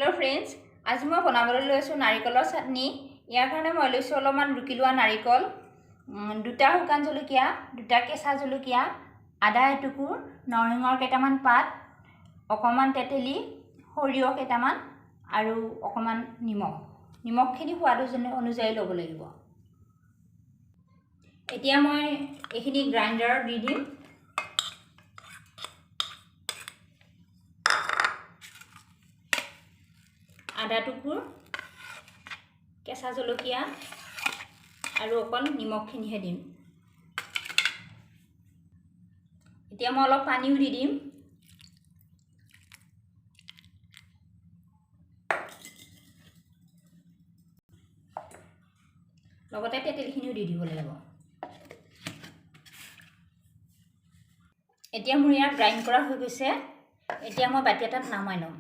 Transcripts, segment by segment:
hello friends आज मैं बनाबले lasso नारिकলৰ चटनी यार কাৰণে মই লৈছো অলপমান ৰুকি লোৱা নাৰিকল দুটা শুকান জলকীয়া দুটা কেঁচা জলকীয়া আদা এটুকুৰ নৰসিংহৰ কেইটামান পাত অকমান তেতেলি সৰিয়হ কেইটামান আৰু অকমান নিমখখিনি সোৱাদ অনুযায়ী ল'ব লাগিব এতিয়া মই এইখিনি গ্ৰাইণ্ডাৰত দি দিম आधा टुकुर केঁচা জলকীয়া আৰু অকল নিমখখিনিহে দিম এতিয়া মই অলপ পানীও দি দিম লগতে তেতেলখিনিও দি দিব লাগিব এতিয়া মোৰ ইয়াত গ্ৰাইণ্ড কৰা হৈ গৈছে এতিয়া মই বাটি এটাত নামাই লম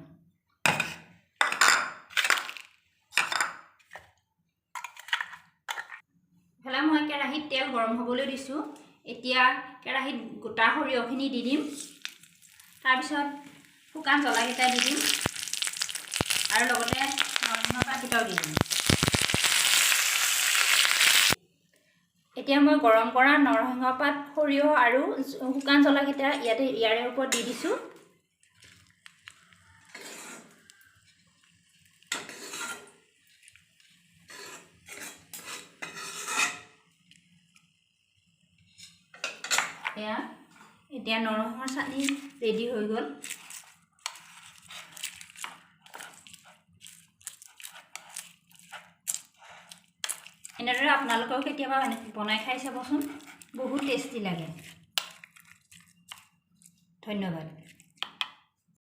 ফেলা মই কেৰাহীত তেল গৰম হ'বলৈ দিছো এতিয়া কেৰাহীত গোটা সৰিয়হখিনি দি দিম তাৰ পিছত শুকান জলকীয়া দি দিম আৰু লগতে নৰসিংহ পাতকেইটাও দি দিম এতিয়া মই গৰম কৰা নৰসিংহ পাত সৰিয়হ আৰু শুকান জলকীয়া ইয়াৰে ওপৰত দি দিছো এতিয়া নৰসিংহৰ চাটনি ৰেডি হৈ গ'ল এনেদৰে আপোনালোকেও কেতিয়াবা বনাই খাই চাবচোন বহুত টেষ্টি লাগে ধন্যবাদ